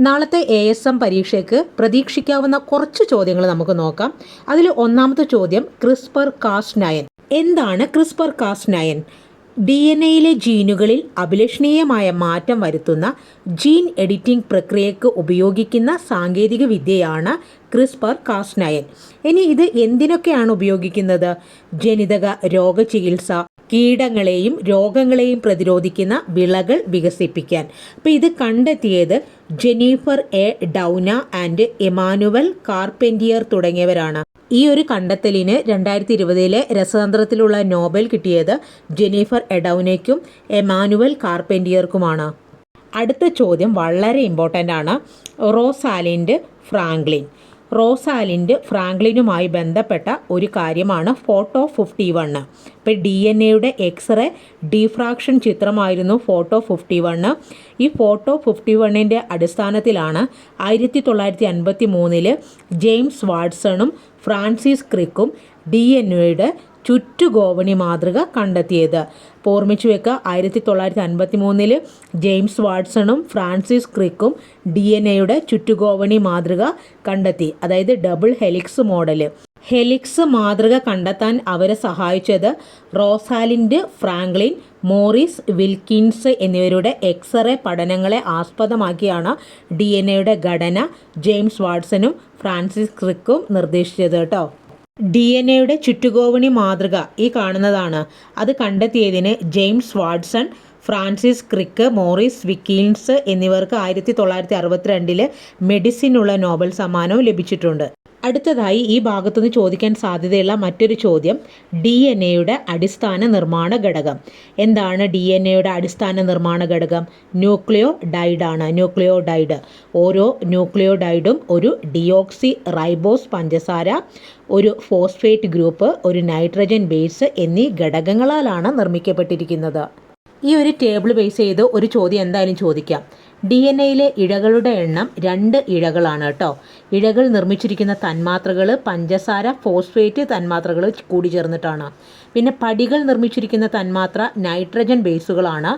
നാളത്തെ ASM പരീക്ഷയ്ക്ക് പ്രതീക്ഷിക്കാവുന്ന കുറച്ച് ചോദ്യങ്ങൾ നമുക്ക് നോക്കാം. അതിൽ ഒന്നാമത്തെ ചോദ്യം CRISPR-Cas9. എന്താണ് CRISPR-Cas9? DNA ജീനുകളിൽ അഭിലഷണീയമായ മാറ്റം വരുത്തുന്ന ജീൻ എഡിറ്റിംഗ് പ്രക്രിയയ്ക്ക് ഉപയോഗിക്കുന്ന സാങ്കേതിക വിദ്യയാണ് CRISPR-Cas9. ഇനി ഇത് എന്തിനൊക്കെയാണ് ഉപയോഗിക്കുന്നത്? ജനിതക രോഗചികിത്സ, കീടങ്ങളെയും രോഗങ്ങളെയും പ്രതിരോധിക്കുന്ന വിളകൾ വികസിപ്പിക്കാൻ. അപ്പോൾ ഇത് കണ്ടെത്തിയത് ജെന്നിഫർ എ ഡൗന ആൻഡ് എമാനുവൽ കാർപെൻറ്റിയർ തുടങ്ങിയവരാണ്. ഈ ഒരു കണ്ടെത്തലിന് 2020 രസതന്ത്രത്തിലുള്ള നോബൽ കിട്ടിയത് ജെന്നിഫർ എഡൗനയ്ക്കും എമാനുവൽ കാർപെൻറ്റിയർക്കുമാണ്. അടുത്ത ചോദ്യം വളരെ ഇമ്പോർട്ടൻ്റ് ആണ്. റോസാലിൻഡ് ഫ്രാങ്ക്ലിനുമായി ബന്ധപ്പെട്ട ഒരു കാര്യമാണ് ഫോട്ടോ 51. ഇപ്പോൾ DNA എക്സ്റേ ഡിഫ്രാക്ഷൻ ചിത്രമായിരുന്നു ഫോട്ടോ 51. ഈ ഫോട്ടോ 51ൻ്റെ അടിസ്ഥാനത്തിലാണ് 1953 ജെയിംസ് വാട്സണും ഫ്രാൻസിസ് ക്രിക്കും DNA ചുറ്റുഗോവണി മാതൃക കണ്ടെത്തിയത്. അപ്പോൾ ഓർമ്മിച്ചു വെക്കുക, 1953 ജെയിംസ് വാട്സണും ഫ്രാൻസിസ് ക്രിക്കും DNA ചുറ്റുഗോവണി മാതൃക കണ്ടെത്തി. അതായത് ഡബിൾ ഹെലിക്സ് മോഡൽ. ഹെലിക്സ് മാതൃക കണ്ടെത്താൻ അവരെ സഹായിച്ചത് റോസാലിൻഡ് ഫ്രാങ്ക്ലിൻ, മോറിസ് വിൽക്കിൻസ് എന്നിവരുടെ എക്സ്റേ പഠനങ്ങളെ ആസ്പദമാക്കിയാണ് DNA ഘടന ജെയിംസ് വാട്സണും ഫ്രാൻസിസ് ക്രിക്കും നിർദ്ദേശിച്ചത് കേട്ടോ. DNA ചുറ്റുഗോവണി മാതൃക ഈ കാണുന്നതാണ്. അത് കണ്ടെത്തിയതിന് James Watson, Francis Crick, Maurice Wilkins എന്നിവർക്ക് 1962 മെഡിസിനുള്ള നോബൽ സമ്മാനവും ലഭിച്ചിട്ടുണ്ട്. അടുത്തതായി ഈ ഭാഗത്തുനിന്ന് ചോദിക്കാൻ സാധ്യതയുള്ള മറ്റൊരു ചോദ്യം DNA അടിസ്ഥാന നിർമ്മാണ ഘടകം. എന്താണ് DNA അടിസ്ഥാന നിർമ്മാണ ഘടകം? ന്യൂക്ലിയോഡൈഡ്. ഓരോ ന്യൂക്ലിയോഡൈഡും ഒരു ഡിയോക്സി റൈബോസ് പഞ്ചസാര, ഒരു ഫോസ്ഫേറ്റ് ഗ്രൂപ്പ്, ഒരു നൈട്രജൻ ബേസ് എന്നീ ഘടകങ്ങളാലാണ് നിർമ്മിക്കപ്പെട്ടിരിക്കുന്നത്. ഈ ഒരു ടേബിൾ ബേസ് ചെയ്ത് ഒരു ചോദ്യം എന്തായാലും ചോദിക്കാം. DNA ഇഴകളുടെ എണ്ണം 2 ഇഴകളാണ് കേട്ടോ. ഇഴകൾ നിർമ്മിച്ചിരിക്കുന്ന തന്മാത്രകൾ പഞ്ചസാര, ഫോസ്ഫേറ്റ് തന്മാത്രകൾ കൂടി ചേർന്നിട്ടാണ്. പിന്നെ പടികൾ നിർമ്മിച്ചിരിക്കുന്ന തന്മാത്ര നൈട്രജൻ ബേസുകളാണ്.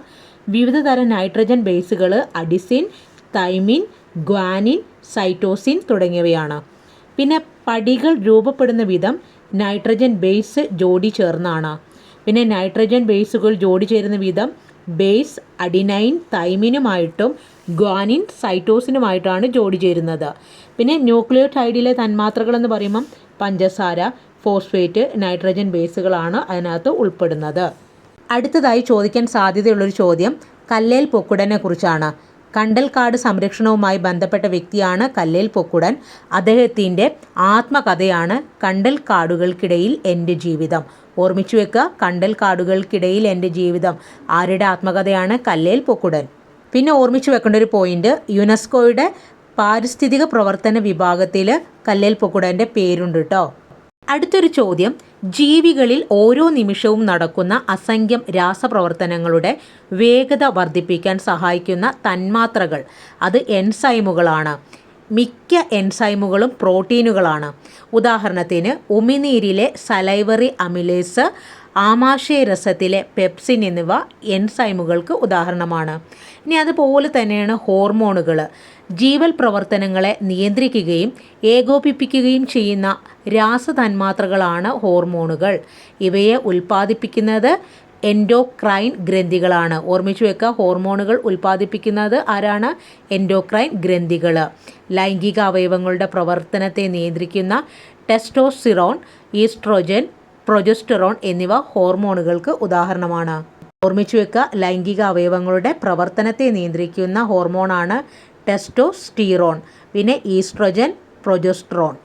വിവിധ തരം നൈട്രജൻ ബേസുകൾ അഡിസിൻ, തൈമിൻ, ഗ്വാനിൻ, സൈറ്റോസിൻ തുടങ്ങിയവയാണ്. പിന്നെ പടികൾ രൂപപ്പെടുന്ന വിധം നൈട്രജൻ ബേസ് ജോഡി ചേർന്നാണ്. പിന്നെ നൈട്രജൻ ബേസുകൾ ജോഡി ചേരുന്ന വിധം ബേസ് അഡിനൈൻ തൈമിനുമായിട്ടും ഗ്വാനിൻ സൈറ്റോസിനുമായിട്ടാണ് ജോഡി ചേരുന്നത്. പിന്നെ ന്യൂക്ലിയോടൈഡിലെ തന്മാത്രകൾ എന്ന് പറയുമ്പം പഞ്ചസാര, ഫോസ്ഫേറ്റ്, നൈട്രജൻ ബേസുകളാണ് അതിനകത്ത് ഉൾപ്പെടുന്നത്. അടുത്തതായി ചോദിക്കാൻ സാധ്യതയുള്ളൊരു ചോദ്യം കല്ലേൽ പൊക്കുടനെ കുറിച്ചാണ്. കണ്ടൽക്കാട് സംരക്ഷണവുമായി ബന്ധപ്പെട്ട വ്യക്തിയാണ് കല്ലേൽ പൊക്കുടൻ. അദ്ദേഹത്തിൻ്റെ ആത്മകഥയാണ് കണ്ടൽക്കാടുകൾക്കിടയിൽ എൻ്റെ ജീവിതം. ഓർമ്മിച്ചു വെക്കുക, കണ്ടൽക്കാടുകൾക്കിടയിൽ എൻ്റെ ജീവിതം. ആരുടെ ആത്മകഥയാണ്? കല്ലേൽ പൊക്കുടൻ. പിന്നെ ഓർമ്മിച്ചു വെക്കേണ്ട ഒരു പോയിന്റ്, യുനെസ്കോയുടെ പാരിസ്ഥിതിക പ്രവർത്തന വിഭാഗത്തിൽ കല്ലേൽ പൊക്കുടൻ്റെ പേരുണ്ട് കേട്ടോ. അടുത്തൊരു ചോദ്യം, ജീവികളിൽ ഓരോ നിമിഷവും നടക്കുന്ന അസംഖ്യം രാസപ്രവർത്തനങ്ങളുടെ വേഗത വർദ്ധിപ്പിക്കാൻ സഹായിക്കുന്ന തന്മാത്രകൾ അത് എൻസൈമുകളാണ്. മിക്ക എൻസൈമുകളും പ്രോട്ടീനുകളാണ്. ഉദാഹരണത്തിന് ഉമിനീരിലെ സലൈവറി അമിലേസ്, ആമാശയരസത്തിലെ പെപ്സിൻ എന്നിവ എൻസൈമുകൾക്ക് ഉദാഹരണമാണ്. ഇനി അതുപോലെ തന്നെയാണ് ഹോർമോണുകൾ. ജീവൽ പ്രവർത്തനങ്ങളെ നിയന്ത്രിക്കുകയും ഏകോപിപ്പിക്കുകയും ചെയ്യുന്ന രാസതന്മാത്രകളാണ് ഹോർമോണുകൾ. ഇവയെ ഉൽപ്പാദിപ്പിക്കുന്നത് എൻഡോക്രൈൻ ഗ്രന്ഥികളാണ്. ഓർമ്മിച്ചു വെക്കുക, ഹോർമോണുകൾ ഉൽപ്പാദിപ്പിക്കുന്നത് ആരാണ്? എൻഡോക്രൈൻ ഗ്രന്ഥികൾ. ലൈംഗിക അവയവങ്ങളുടെ പ്രവർത്തനത്തെ നിയന്ത്രിക്കുന്ന ടെസ്റ്റോസ്റ്റിറോൺ, ഈസ്ട്രോജൻ, പ്രൊജസ്റ്ററോൺ എന്നിവ ഹോർമോണുകൾക്ക് ഉദാഹരണമാണ്. ഓർമ്മിച്ചു വെക്കുക, ലൈംഗിക അവയവങ്ങളുടെ പ്രവർത്തനത്തെ നിയന്ത്രിക്കുന്ന ഹോർമോണാണ് ടെസ്റ്റോസ്റ്റിറോൺ, പിന്നെ ഈസ്ട്രോജൻ, പ്രൊജസ്റ്ററോൺ.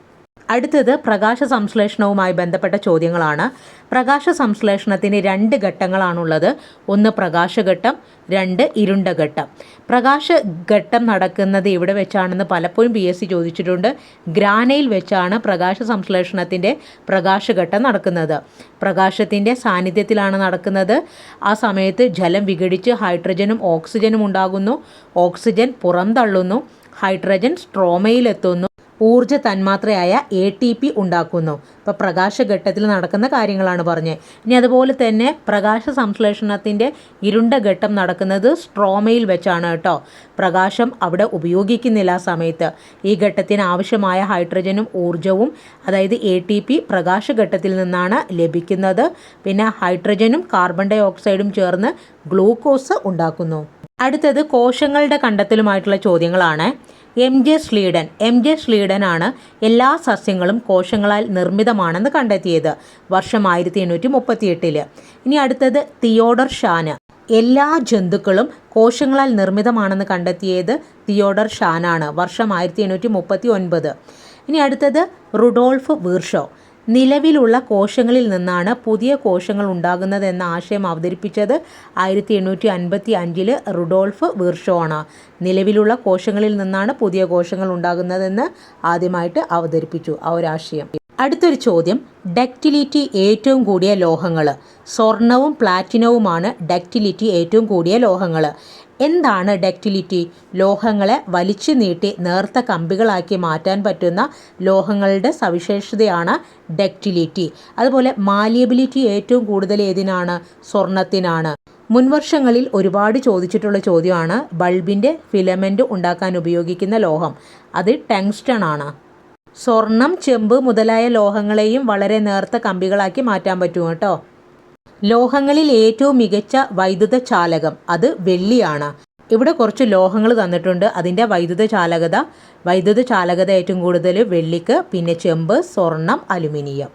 അടുത്തത് പ്രകാശ സംശ്ലേഷണവുമായി ബന്ധപ്പെട്ട ചോദ്യങ്ങളാണ്. പ്രകാശ സംശ്ലേഷണത്തിന് 2 ഘട്ടങ്ങളാണുള്ളത്. ഒന്ന് പ്രകാശഘട്ടം, 2 ഇരുണ്ട ഘട്ടം. പ്രകാശഘട്ടം നടക്കുന്നത് എവിടെ വെച്ചാണെന്ന് പലപ്പോഴും PSC ചോദിച്ചിട്ടുണ്ട്. ഗ്രാനയിൽ വെച്ചാണ് പ്രകാശ സംശ്ലേഷണത്തിൻ്റെ പ്രകാശഘട്ടം നടക്കുന്നത്. പ്രകാശത്തിൻ്റെ സാന്നിധ്യത്തിലാണ് നടക്കുന്നത്. ആ സമയത്ത് ജലം വിഘടിച്ച് ഹൈഡ്രജനും ഓക്സിജനും ഉണ്ടാകുന്നു. ഓക്സിജൻ പുറന്തള്ളുന്നു. ഹൈഡ്രജൻ സ്ട്രോമയിലെത്തുന്നു. ഊർജ്ജ തന്മാത്രയായ ATP ഉണ്ടാക്കുന്നു. ഇപ്പോൾ പ്രകാശഘട്ടത്തിൽ നടക്കുന്ന കാര്യങ്ങളാണ് പറഞ്ഞത്. ഇനി അതുപോലെ തന്നെ പ്രകാശ സംശ്ലേഷണത്തിൻ്റെ ഇരുണ്ട ഘട്ടം നടക്കുന്നത് സ്ട്രോമയിൽ വെച്ചാണ് കേട്ടോ. പ്രകാശം അവിടെ ഉപയോഗിക്കുന്നില്ല ആ സമയത്ത്. ഈ ഘട്ടത്തിന് ആവശ്യമായ ഹൈഡ്രജനും ഊർജ്ജവും അതായത് ATP പ്രകാശഘട്ടത്തിൽ നിന്നാണ് ലഭിക്കുന്നത്. പിന്നെ ഹൈഡ്രജനും കാർബൺ ഡൈ ഓക്സൈഡും ചേർന്ന് ഗ്ലൂക്കോസ് ഉണ്ടാക്കുന്നു. അടുത്തത് കോശങ്ങളുടെ കണ്ടെത്തലുമായിട്ടുള്ള ചോദ്യങ്ങളാണ്. MJ സ്ലീഡനാണ് എല്ലാ സസ്യങ്ങളും കോശങ്ങളാൽ നിർമ്മിതമാണെന്ന് കണ്ടെത്തിയത്. വർഷം 1838. ഇനി അടുത്തത് തിയോഡർ ഷാന്. എല്ലാ ജന്തുക്കളും കോശങ്ങളാൽ നിർമ്മിതമാണെന്ന് കണ്ടെത്തിയത് തിയോഡർ ഷാനാണ്. വർഷം 1839. ഇനി അടുത്തത് റുഡോൾഫ് വീർഷോ. നിലവിലുള്ള കോശങ്ങളിൽ നിന്നാണ് പുതിയ കോശങ്ങൾ ഉണ്ടാകുന്നതെന്ന ആശയം അവതരിപ്പിച്ചത് 1855 റുഡോൾഫ് വീർഷോ ആണ്. നിലവിലുള്ള കോശങ്ങളിൽ നിന്നാണ് പുതിയ കോശങ്ങൾ ഉണ്ടാകുന്നതെന്ന് ആദ്യമായിട്ട് അവതരിപ്പിച്ചു ആ ഒരു ആശയം. അടുത്തൊരു ചോദ്യം, ഡക്റ്റിലിറ്റി ഏറ്റവും കൂടിയ ലോഹങ്ങൾ. സ്വർണവും പ്ലാറ്റിനവുമാണ് ഡക്റ്റിലിറ്റി ഏറ്റവും കൂടിയ ലോഹങ്ങൾ. എന്താണ് ഡക്റ്റിലിറ്റി? ലോഹങ്ങളെ വലിച്ചു നീട്ടി നേർത്ത കമ്പികളാക്കി മാറ്റാൻ പറ്റുന്ന ലോഹങ്ങളുടെ സവിശേഷതയാണ് ഡക്റ്റിലിറ്റി. അതുപോലെ മാലിയബിലിറ്റി ഏറ്റവും കൂടുതൽ ഏതിനാണ്? സ്വർണത്തിനാണ്. മുൻവർഷങ്ങളിൽ ഒരുപാട് ചോദിച്ചിട്ടുള്ള ചോദ്യമാണ് ബൾബിൻ്റെ ഫിലമെൻ്റ് ഉണ്ടാക്കാൻ ഉപയോഗിക്കുന്ന ലോഹം. അത് ടങ്സ്റ്റൺ ആണ്. സ്വർണം, ചെമ്പ് മുതലായ ലോഹങ്ങളെയും വളരെ നേർത്ത കമ്പികളാക്കി മാറ്റാൻ പറ്റും കേട്ടോ. ലോഹങ്ങളിൽ ഏറ്റവും മികച്ച വൈദ്യുത ചാലകം അത് വെള്ളിയാണ്. ഇവിടെ കുറച്ച് ലോഹങ്ങൾ തന്നിട്ടുണ്ട്. അതിൻ്റെ വൈദ്യുത ചാലകത ഏറ്റവും കൂടുതൽ വെള്ളിക്ക്, പിന്നെ ചെമ്പ്, സ്വർണം, അലുമിനിയം.